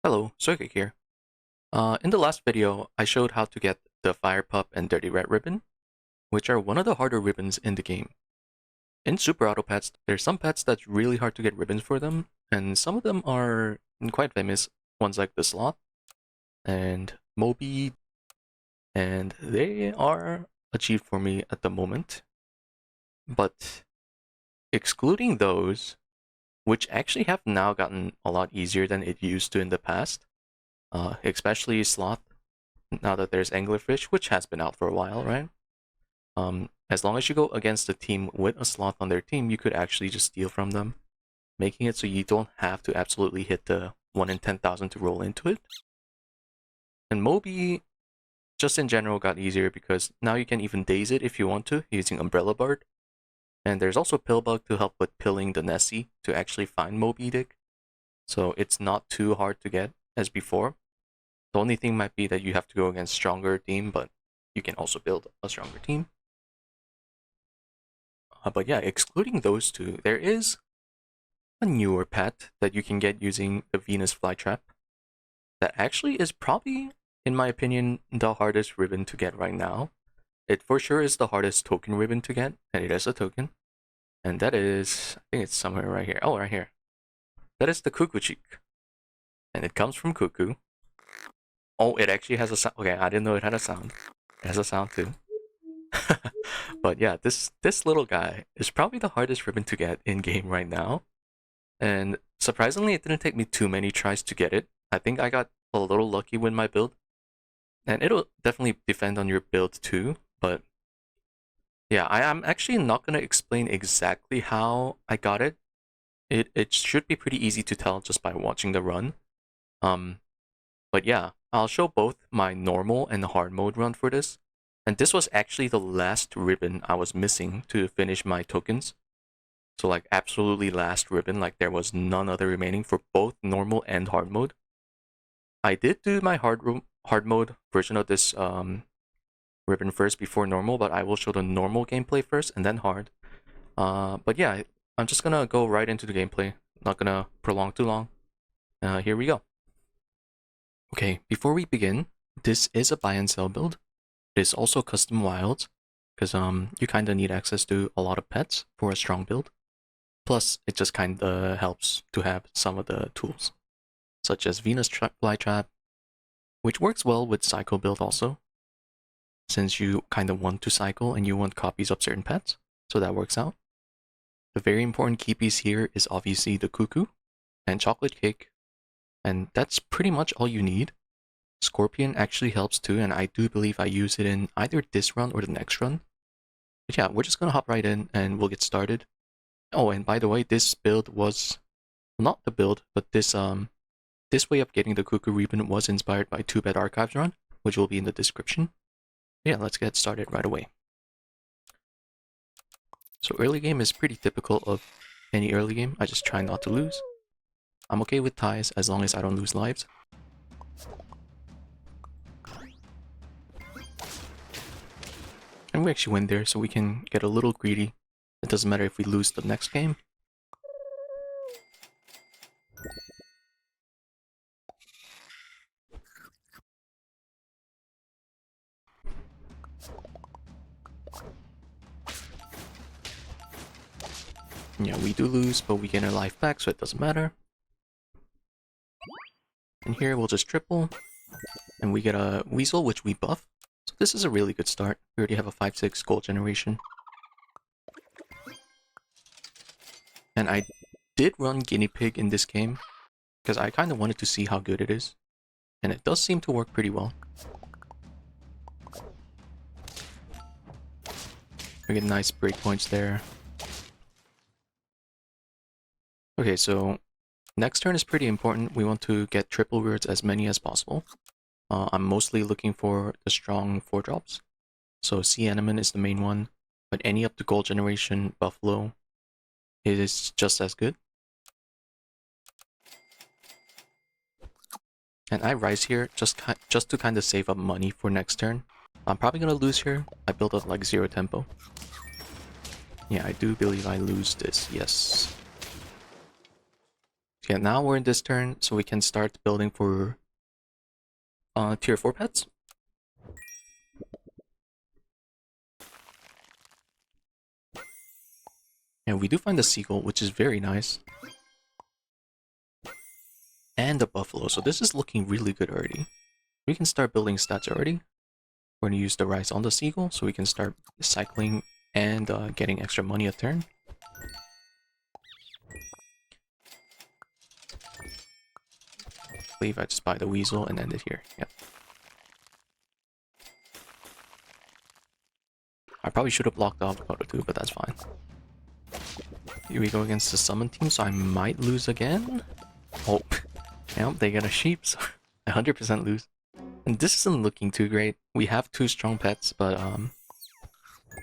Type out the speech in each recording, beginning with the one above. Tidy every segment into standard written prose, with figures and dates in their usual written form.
Hello, Soykik here. In the last video, I showed how to get the Fire Pup and Dirty Rat ribbon, which are one of the harder ribbons in the game. In Super Auto Pets, there's some pets that's really hard to get ribbons for them, and some of them are quite famous, ones like the Sloth and Moby, and they are achieved for me at the moment. But excluding those, which actually have now gotten a lot easier than it used to in the past, especially Sloth, now that there's Anglerfish, which has been out for a while, right? As long as you go against a team with a Sloth on their team, you could actually just steal from them, making it so you don't have to absolutely hit the 1 in 10,000 to roll into it. And Moby, just in general, got easier because now you can even daze it if you want to, using Umbrella Bard. And there's also Pillbug to help with pilling the Nessie to actually find Moby Dick. So it's not too hard to get as before. The only thing might be that you have to go against stronger team, but you can also build a stronger team. But yeah, excluding those two, there is a newer pet that you can get using the Venus Flytrap that actually is probably, in my opinion, the hardest ribbon to get right now. It for sure is the hardest token ribbon to get, and it is a token. And that is, I think it's somewhere right here. Oh, right here. That is the Cuckoo Cheek. And it comes from Cuckoo. Oh, it actually has a sound. Okay, I didn't know it had a sound. It has a sound too. But yeah, this little guy is probably the hardest ribbon to get in game right now. And surprisingly, it didn't take me too many tries to get it. I think I got a little lucky with my build. And it'll definitely depend on your build too. But yeah, I'm actually not going to explain exactly how I got it. It should be pretty easy to tell just by watching the run. But yeah, I'll show both my normal and hard mode run for this. And this was actually the last ribbon I was missing to finish my tokens. So like absolutely last ribbon, like there was none other remaining for both normal and hard mode. I did do my hard mode version of this ribbon first before normal, but I will show the normal gameplay first and then hard. But yeah, I'm just gonna go right into the gameplay. Not gonna prolong too long. Here we go. Okay, before we begin, this is a buy and sell build. It is also custom wilds, because you kind of need access to a lot of pets for a strong build. Plus, it just kind of helps to have some of the tools, such as Venus Flytrap, which works well with Cycle build also, since you kind of want to cycle and you want copies of certain pets, so that works out. The very important key piece here is obviously the Cuckoo and Chocolate Cake, and that's pretty much all you need. Scorpion actually helps too, and I do believe I use it in either this run or the next run. But yeah, we're just gonna hop right in and we'll get started. Oh, and by the way, this build was, well, not the build, but this way of getting the Cuckoo ribbon was inspired by 2-Bed Archives run, which will be in the description. Yeah, let's get started right away. So early game is pretty typical of any early game. I just try not to lose. I'm okay with ties as long as I don't lose lives. And we actually win there, so we can get a little greedy. It doesn't matter if we lose the next game. Yeah, we do lose, but we get our life back, so it doesn't matter. And here we'll just triple, and we get a Weasel, which we buff. So this is a really good start. We already have a 5-6 gold generation. And I did run Guinea Pig in this game, because I kind of wanted to see how good it is. And it does seem to work pretty well. We get nice breakpoints there. Okay, so next turn is pretty important. We want to get triple weirds as many as possible. I'm mostly looking for the strong 4-drops. So Sea Anemone is the main one, but any up to gold generation Buffalo is just as good. And I rise here just to kind of save up money for next turn. I'm probably gonna lose here. I built up like 0 tempo. Yeah, I do believe I lose this, yes. Yeah, now we're in this turn, so we can start building for tier 4 pets. And we do find the seagull, which is very nice. And the buffalo, so this is looking really good already. We can start building stats already. We're going to use the rice on the seagull, so we can start cycling and getting extra money a turn. I believe I just buy the weasel and end it here. Yeah. I probably should have blocked the avocado too, but that's fine. Here we go against the summon team, so I might lose again. Oh, yep, they get a sheep, so 100% lose. And this isn't looking too great. We have 2 strong pets, but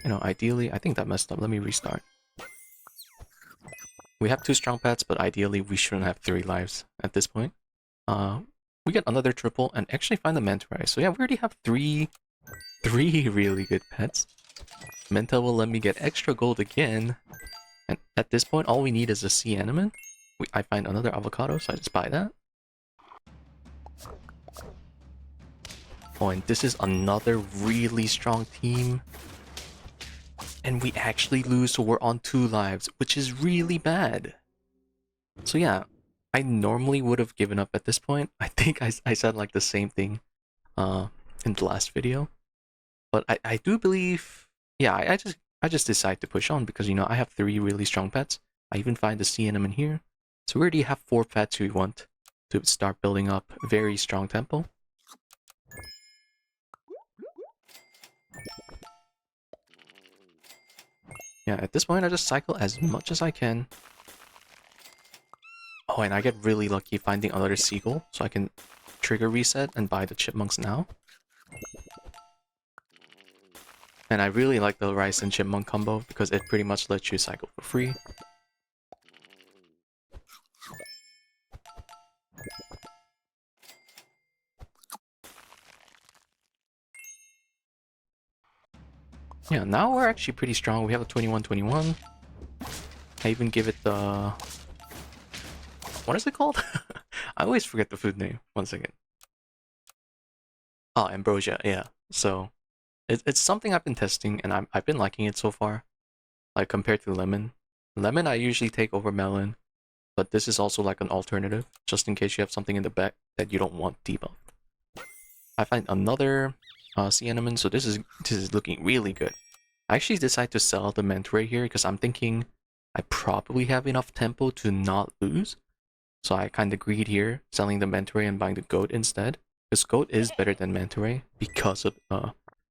you know, ideally, I think that messed up. Let me restart. We have 2 strong pets, but ideally we shouldn't have 3 lives at this point. We get another triple and actually find the Manta Ray. So yeah, we already have three really good pets. Manta will let me get extra gold again. And at this point, all we need is a sea anemone. I find another avocado, so I just buy that. Oh, and this is another really strong team. And we actually lose, so we're on 2 lives, which is really bad. So yeah, I normally would have given up at this point. I think I said like the same thing in the last video. But I do believe, yeah, I just decide to push on because, you know, I have 3 really strong pets. I even find the sea anemone here. So we already have 4 pets we want to start building up very strong tempo. Yeah, at this point I just cycle as much as I can. Oh, and I get really lucky finding another seagull, so I can trigger reset and buy the chipmunks now. And I really like the rice and chipmunk combo because it pretty much lets you cycle for free. Yeah, now we're actually pretty strong. We have a 21-21. I even give it the... What is it called? I always forget the food name. One second. Oh, ambrosia, yeah. So, it's something I've been testing, and I've been liking it so far. Like, compared to lemon. Lemon I usually take over melon, but this is also like an alternative, just in case you have something in the back that you don't want debuffed. I find another sea anemone, so this is looking really good. I actually decided to sell the Manta Ray here because I'm thinking I probably have enough tempo to not lose. So I kind of agreed here, selling the Manta Ray and buying the goat instead. Because goat is better than Manta Ray because of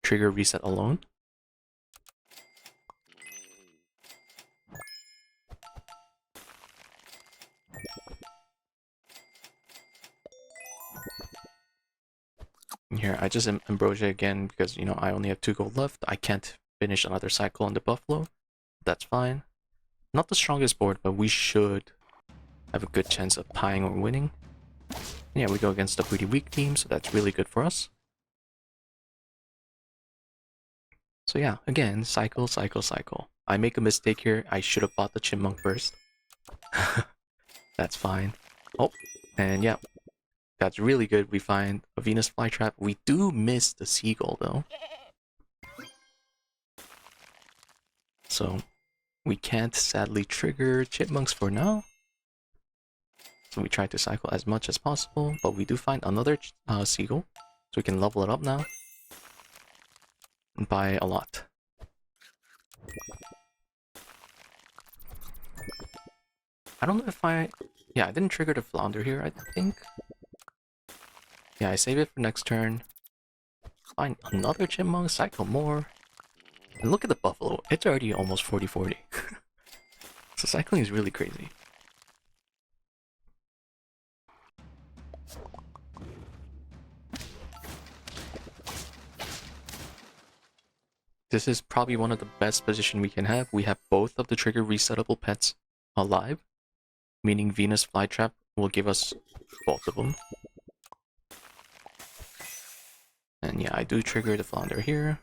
trigger reset alone. Here, I just ambrosia again because, you know, I only have 2 gold left. I can't finish another cycle on the buffalo. That's fine. Not the strongest board, but we should have a good chance of tying or winning. Yeah, we go against a pretty weak team, so that's really good for us. So yeah, again, cycle, cycle, cycle. I make a mistake here. I should have bought the chipmunk first. That's fine. Oh, and yeah, that's really good. We find a Venus flytrap. We do miss the seagull though. So we can't sadly trigger chipmunks for now. So we try to cycle as much as possible, but we do find another seagull. So we can level it up now. And buy a lot. I don't know if yeah, I didn't trigger the flounder here, I think. Yeah, I save it for next turn. Find another chipmunk, cycle more. And look at the buffalo. It's already almost 40-40. So cycling is really crazy. This is probably one of the best position we can have. We have both of the trigger resettable pets alive, meaning Venus flytrap will give us both of them. And yeah, I do trigger the flounder here.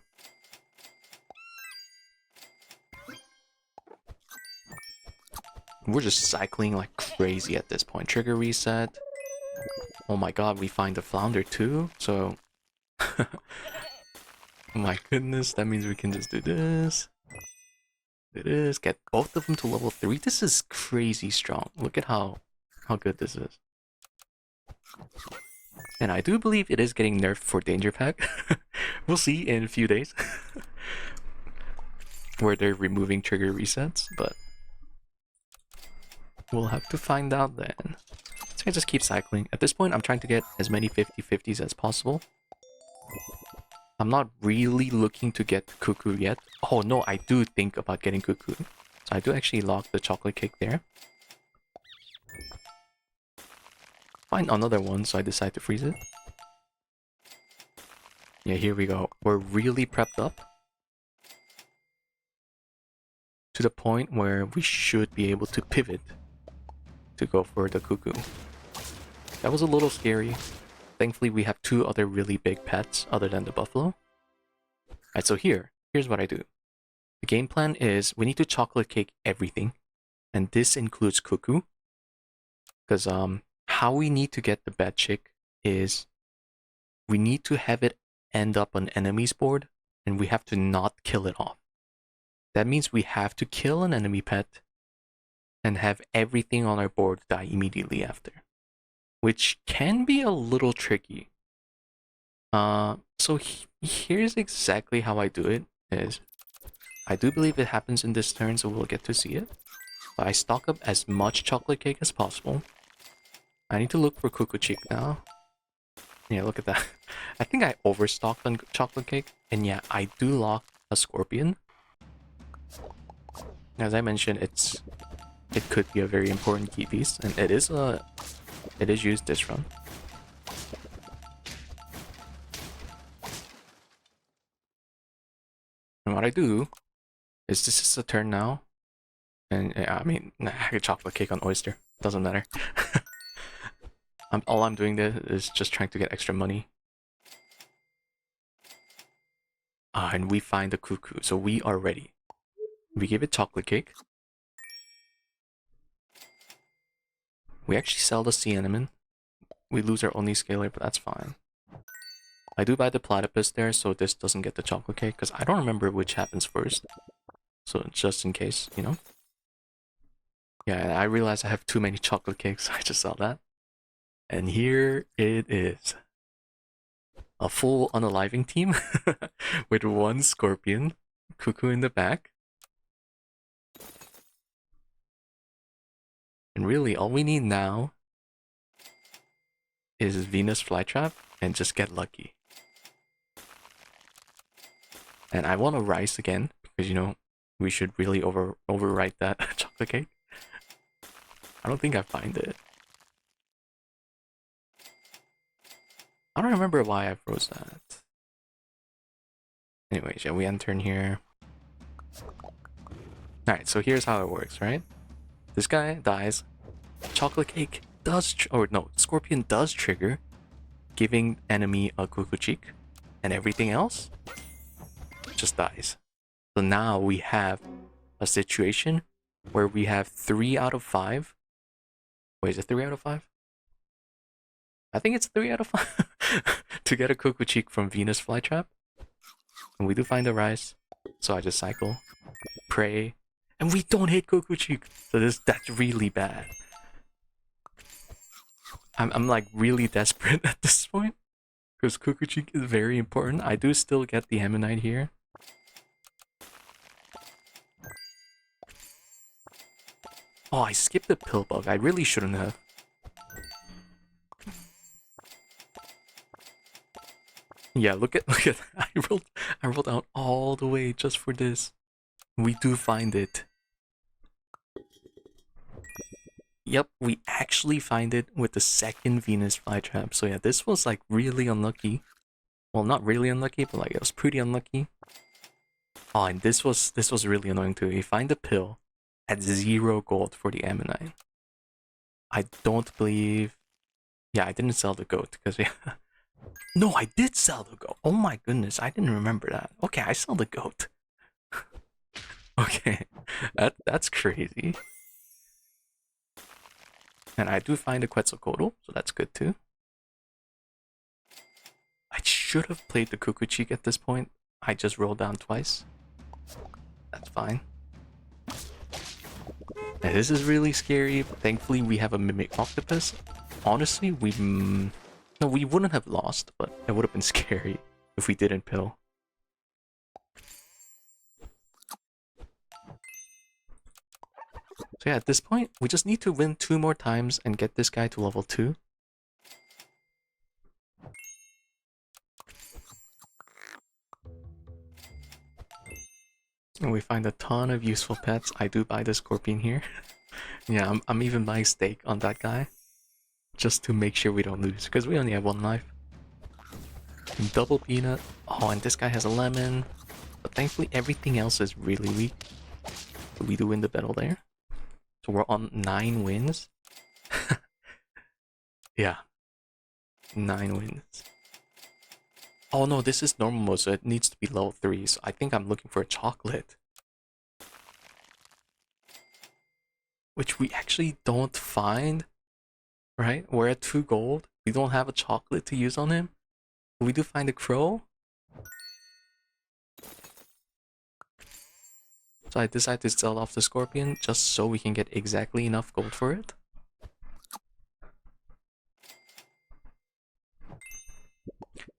We're just cycling like crazy at this point. Trigger reset. Oh my god, we find the flounder too. So, oh my goodness, that means we can just do this. Do this. Get both of them to level 3. This is crazy strong. Look at how good this is. And I do believe it is getting nerfed for Danger Pack. We'll see in a few days. Where they're removing trigger resets, but we'll have to find out then. So I just keep cycling. At this point, I'm trying to get as many 50-50s as possible. I'm not really looking to get Cuckoo yet. Oh no, I do think about getting Cuckoo. So I do actually lock the chocolate cake there. Find another one, so I decide to freeze it. Yeah, here we go. We're really prepped up. To the point where we should be able to pivot to go for the Cuckoo. That was a little scary. Thankfully, we have 2 other really big pets other than the buffalo. Alright, so here's what I do. The game plan is we need to chocolate cake everything, and this includes Cuckoo. Because how we need to get the bad chick is we need to have it end up on enemy's board, and we have to not kill it off. That means we have to kill an enemy pet and have everything on our board die immediately after, which can be a little tricky. So here's exactly how I do it. Is I do believe it happens in this turn, so we'll get to see it. But I stock up as much chocolate cake as possible. I need to look for Cuckoo Chick now. Yeah, look at that. I think I overstocked on chocolate cake, and yeah, I do lock a scorpion. As I mentioned, it could be a very important key piece, and it is used this run. And what I do is this is a turn now, and I mean, I could chocolate cake on oyster, doesn't matter. All I'm doing there is just trying to get extra money. And we find the Cuckoo, so we are ready. We give it chocolate cake. We actually sell the sea anemone. We lose our only scalar, but that's fine. I do buy the platypus there, so this doesn't get the chocolate cake, because I don't remember which happens first. So just in case, you know? Yeah, I realize I have too many chocolate cakes, so I just sell that. And here it is. A full unaliving team with 1 scorpion, Cuckoo in the back. And really, all we need now is Venus Flytrap and just get lucky. And I want to rice again, because, you know, we should really overwrite that chocolate cake. I don't think I find it. I don't remember why I froze that. Anyways, yeah, we enter in here. Alright, so here's how it works, right? This guy dies. Chocolate cake does, scorpion does trigger, giving enemy a Cuckoo Chick, and everything else just dies. So now we have a situation where we have 3 out of 5. Wait, is it 3 out of 5? I think it's 3 out of 5 to get a Cuckoo Chick from Venus Flytrap. And we do find the rice, so I just cycle, pray, and we don't hit Cuckoo Chick. So that's really bad. I'm like really desperate at this point, because Cuckoo Chick is very important. I do still get the Ammonite here. Oh, I skipped the pill bug. I really shouldn't have. Yeah, look at that. I rolled out all the way just for this. We do find it. Yep, we actually find it with the 2nd Venus Flytrap. So yeah, this was like really unlucky. Well, not really unlucky, but like it was pretty unlucky. Oh, and this was really annoying too. You find the pill at 0 gold for the Ammonite. I don't believe... Yeah, I didn't sell the goat, because yeah... No, I did sell the goat! Oh my goodness, I didn't remember that. Okay, I sell the goat. Okay, that's crazy. And I do find a Quetzalcoatl, so that's good too. I should have played the Cuckoo Cheek at this point. I just rolled down twice. That's fine. Now, this is really scary, but thankfully we have a Mimic Octopus. Honestly, no, we wouldn't have lost, but it would have been scary if we didn't pill. So yeah, at this point, we just need to win 2 more times and get this guy to level 2. And we find a ton of useful pets. I do buy the Scorpion here. Yeah, I'm even buying Steak on that guy. Just to make sure we don't lose, because we only have 1 life. And double Peanut. Oh, and this guy has a Lemon. But thankfully everything else is really weak. So we do win the battle there. So we're on 9 wins. Yeah. 9 wins. Oh no, this is normal mode, so it needs to be level 3. So I think I'm looking for a chocolate. Which we actually don't find. Right? We're at 2 gold. We don't have a chocolate to use on him. We do find a crow. So I decide to sell off the Scorpion just so we can get exactly enough gold for it.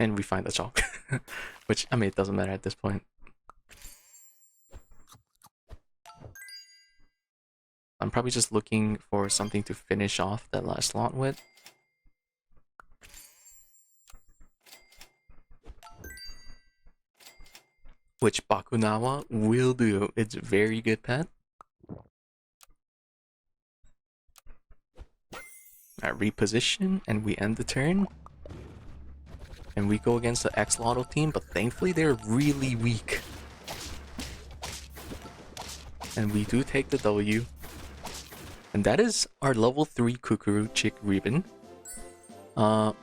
And we find the chalk. Which, I mean, it doesn't matter at this point. I'm probably just looking for something to finish off that last slot with. Which Bakunawa will do. It's a very good pet. I reposition and we end the turn. And we go against the Axolotl team, but thankfully they're really weak. And we do take the W. And that is our level 3 Cuckoo Chick Ribbon.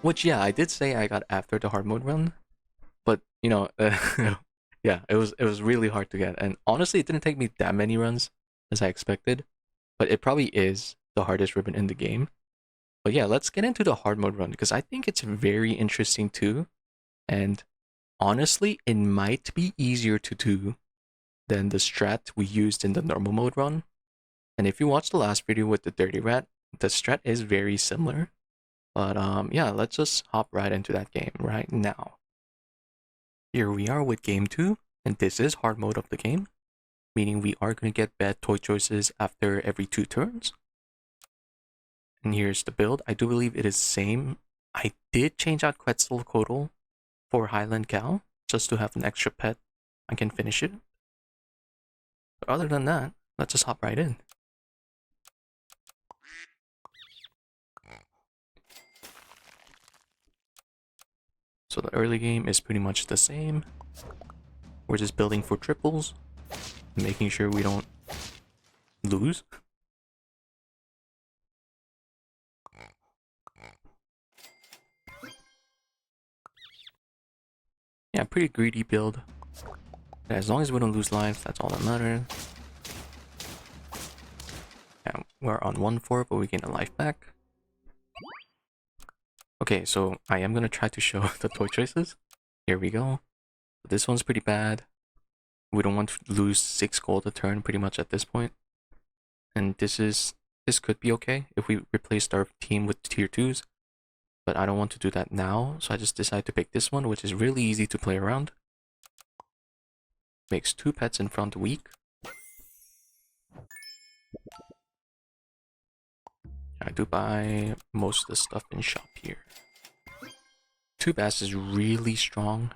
Which, yeah, I did say I got after the hard mode run. But, you know, yeah, it was really hard to get. And honestly, it didn't take me that many runs as I expected. But it probably is the hardest ribbon in the game. But yeah, let's get into the hard mode run because I think it's very interesting too. And honestly, it might be easier to do than the strat we used in the normal mode run. And if you watched the last video with the Dirty Rat, the strat is very similar. But yeah, let's just hop right into that game right now. Here we are with game 2, and this is hard mode of the game, meaning we are going to get bad toy choices after every 2 turns. And here's the build. I do believe it is same. I did change out Quetzalcoatl for Highland Cow, just to have an extra pet. I can finish it. But other than that, let's just hop right in. So the early game is pretty much the same. We're just building for triples, making sure we don't lose. Yeah, pretty greedy build. As long as we don't lose life, that's all that matters. Yeah, we're on 1-4, but we gain a life back. Okay, so I am gonna try to show the toy choices. Here we go. This one's pretty bad. We don't want to lose 6 gold a turn pretty much at this point. And this could be okay if we replaced our team with tier 2s. But I don't want to do that now, so I just decided to pick this one, which is really easy to play around. Makes 2 pets in front weak. I do buy most of the stuff in shop here. 2 bass is really strong.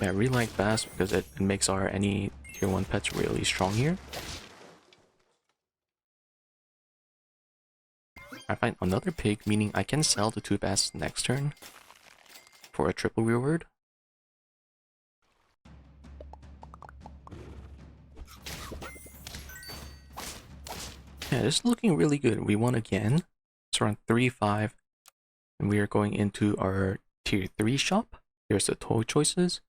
Yeah, I really like bass because it makes our any tier 1 pets really strong here. I find another pig, meaning I can sell the 2 bass next turn for a triple reward. Yeah, this is looking really good. We won again. It's around 3-5. And we are going into our tier 3 shop. Here's the toy choices.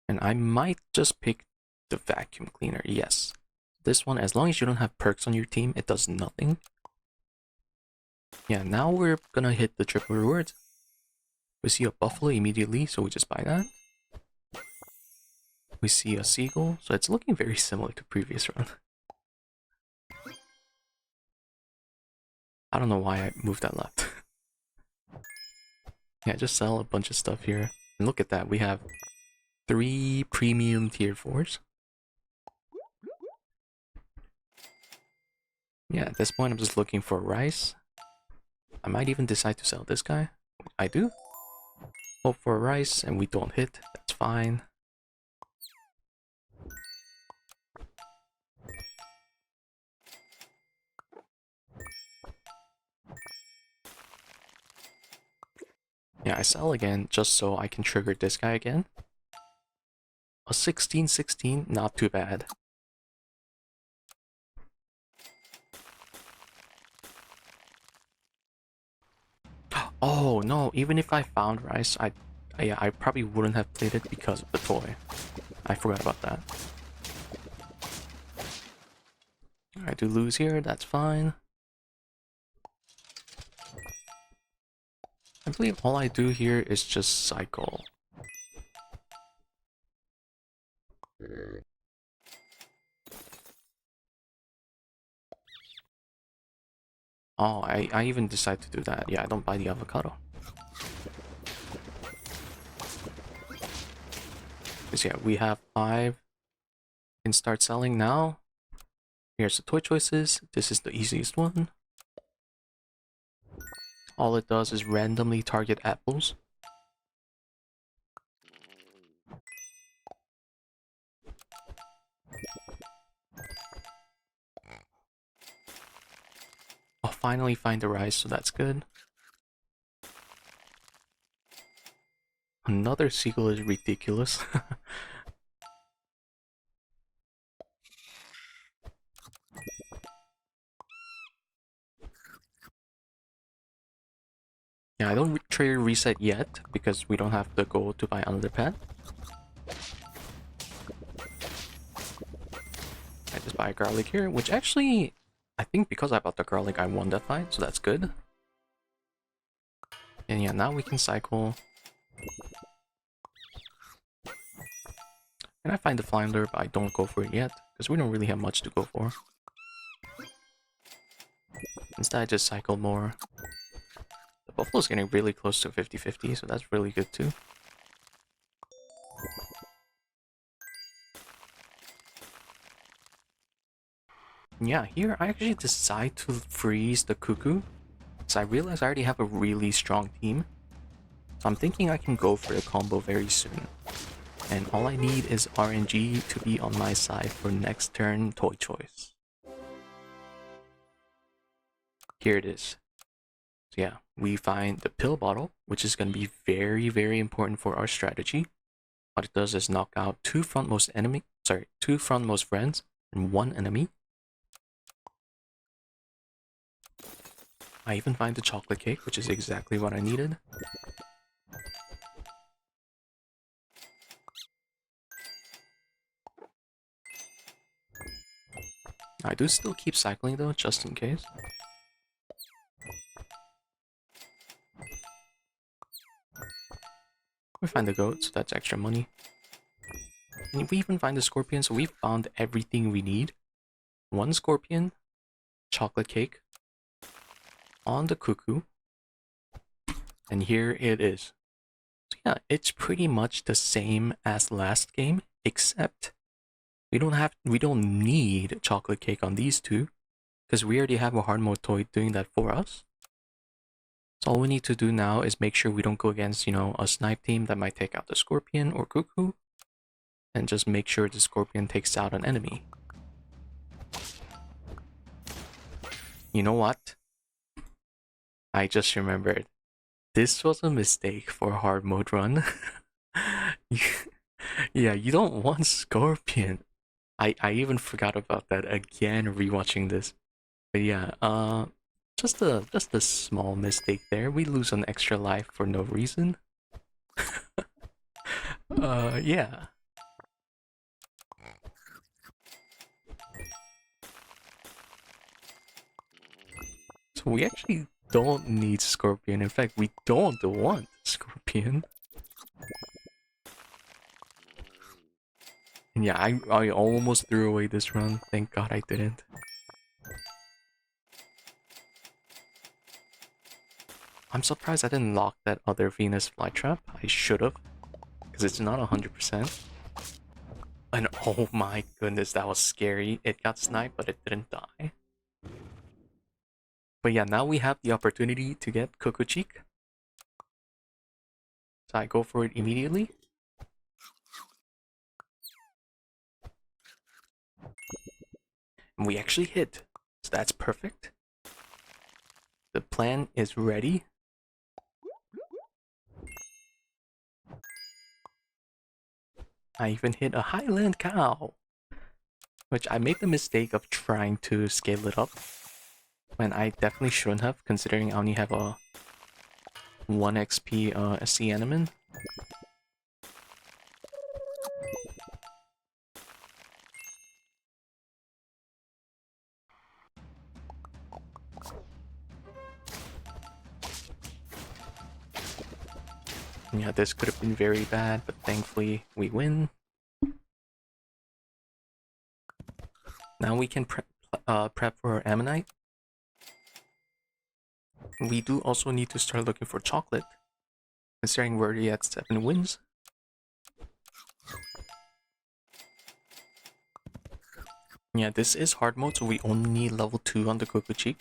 And I might just pick the vacuum cleaner, yes. This one, as long as you don't have perks on your team, it does nothing. Yeah, now we're gonna hit the triple rewards. We see a buffalo immediately, so we just buy that. We see a seagull, so it's looking very similar to previous run. I don't know why I moved that left. Yeah, just sell a bunch of stuff here. And look at that, we have 3 premium tier 4s. Yeah, at this point I'm just looking for rice. I might even decide to sell this guy. I do. Hope for rice, and we don't hit. That's fine. Yeah, I sell again just so I can trigger this guy again. A 16-16, not too bad. Oh no, even if I found rice, I probably wouldn't have played it because of the toy. I forgot about that. I do lose here, that's fine. I believe all I do here is just cycle. Oh, I even decide to do that. Yeah, I don't buy the avocado. Because yeah, we have 5. Can start selling now. Here's the toy choices. This is the easiest one. All it does is randomly target apples. I'll finally find the rice, so that's good. Another seagull is ridiculous. Yeah, I don't trigger reset yet because we don't have the gold to buy another pet. I just buy a garlic here, which actually, I think because I bought the garlic, I won that fight, so that's good. And yeah, now we can cycle. And I find the flounder, but I don't go for it yet, because we don't really have much to go for. Instead, I just cycle more. The buffalo's getting really close to 50-50, so that's really good too. Yeah, here I actually decide to freeze the cuckoo, because I realize I already have a really strong team. So I'm thinking I can go for the combo very soon. And all I need is RNG to be on my side for next turn toy choice. Here it is. So yeah, we find the pill bottle, which is going to be very, very important for our strategy. What it does is knock out 2 frontmost friends and 1 enemy. I even find the chocolate cake, which is exactly what I needed. I do still keep cycling though, just in case. We find the goat, so that's extra money. And we even find the scorpion, so we found everything we need. 1 scorpion, chocolate cake, on the cuckoo, and here it is. So yeah, it's pretty much the same as last game, except we don't need chocolate cake on these 2, because we already have a hard mode toy doing that for us. So all we need to do now is make sure we don't go against, a snipe team that might take out the scorpion or cuckoo, and just make sure the scorpion takes out an enemy. You know what? I just remembered. This was a mistake for hard mode run. Yeah, you don't want scorpion. I even forgot about that again rewatching this. But yeah, just a small mistake there. We lose an extra life for no reason. Yeah. So we actually don't need Scorpion. In fact, we don't want Scorpion. And yeah, I almost threw away this run. Thank God I didn't. I'm surprised I didn't lock that other Venus Flytrap. I should have, because it's not 100%. And oh my goodness, that was scary. It got sniped, but it didn't die. But yeah, now we have the opportunity to get Coco Cheek. So I go for it immediately. And we actually hit. So that's perfect. The plan is ready. I even hit a Highland Cow, which I made the mistake of trying to scale it up when I definitely shouldn't have, considering I only have a 1 XP SC Enemin. Yeah, this could have been very bad, but thankfully we win. Now we can prep for our Ammonite. We do also need to start looking for chocolate, considering we're already at 7 wins. Yeah, this is hard mode, so we only need level 2 on the Coco Cheek.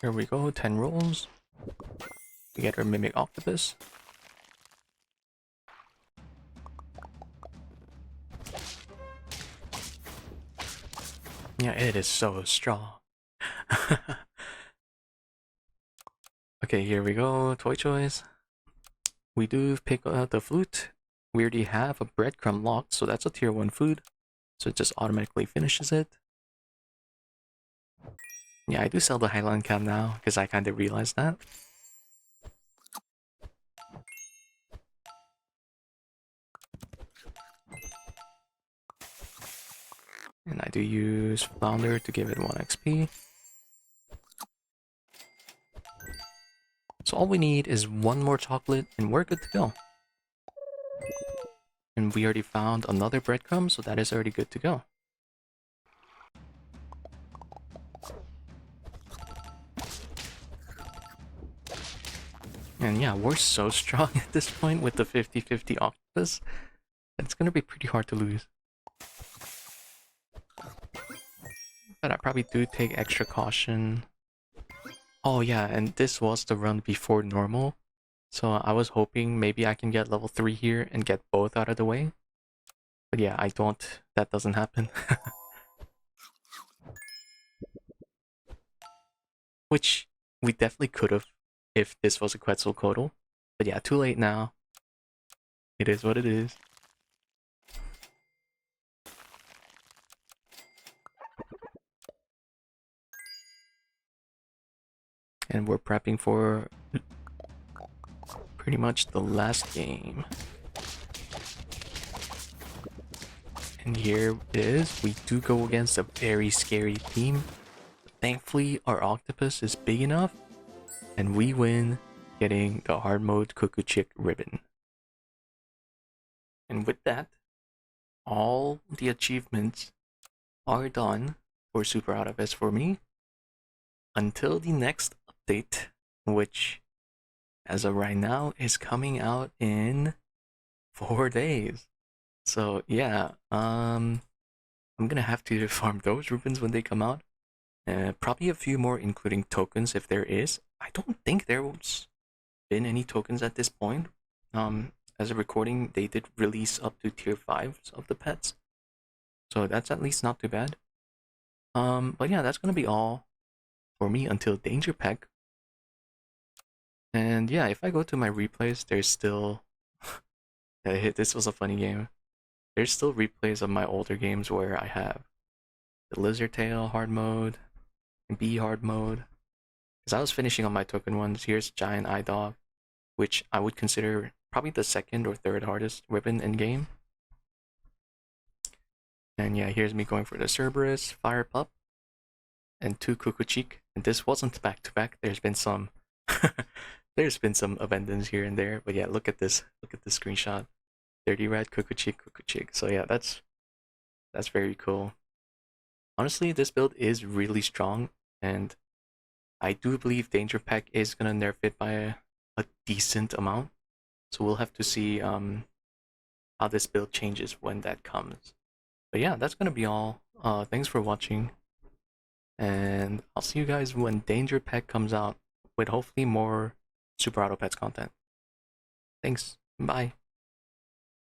Here we go, 10 rolls. We get our Mimic Octopus. Yeah, it is so strong. Okay, here we go, Toy Choice. We do pick the flute. We already have a breadcrumb locked, so that's a tier 1 food. So it just automatically finishes it. Yeah, I do sell the Highland Cam now, because I kind of realized that. And I do use Flounder to give it 1 XP. So all we need is 1 more chocolate, and we're good to go. And we already found another breadcrumb, so that is already good to go. And yeah, we're so strong at this point with the 50-50 octopus. It's gonna be pretty hard to lose. But I probably do take extra caution. Oh yeah, and this was the run before normal. So I was hoping maybe I can get level 3 here and get both out of the way. But yeah, I don't. That doesn't happen. Which we definitely could have if this was a Quetzalcoatl. But yeah, too late now. It is what it is. And we're prepping for pretty much the last game. And here it is. We do go against a very scary team. Thankfully, our octopus is big enough, and we win, getting the hard mode Coco Cheek ribbon. And with that, all the achievements are done for Super Out of S for me. Until the next update, which as of right now is coming out in 4 days. So yeah, I'm gonna have to farm those ribbons when they come out. Probably a few more, including tokens if there is. I don't think there's been any tokens at this point. As a recording, they did release up to tier 5s of the pets. So that's at least not too bad. But yeah, that's gonna be all for me until Danger Pack. And yeah, if I go to my replays, there's still... this was a funny game. There's still replays of my older games where I have the Lizard Tail hard mode, and Bee hard mode. Because I was finishing on my token ones. Here's Giant Eye Dog, which I would consider probably the 2nd or 3rd hardest ribbon in game. And yeah, here's me going for the Cerberus, Fire Pup, and 2 Kukuchik. And this wasn't back to back. There's been some there's been some abandons here and there. But yeah, look at this. Look at the screenshot. 30 red Kukuchik, Kukuchik. So yeah, that's very cool. Honestly, this build is really strong, and I do believe Danger Pack is gonna nerf it by a decent amount. So we'll have to see how this build changes when that comes. But yeah, that's gonna be all. Thanks for watching, and I'll see you guys when Danger Pack comes out with hopefully more Super Auto Pets content. Thanks. Bye.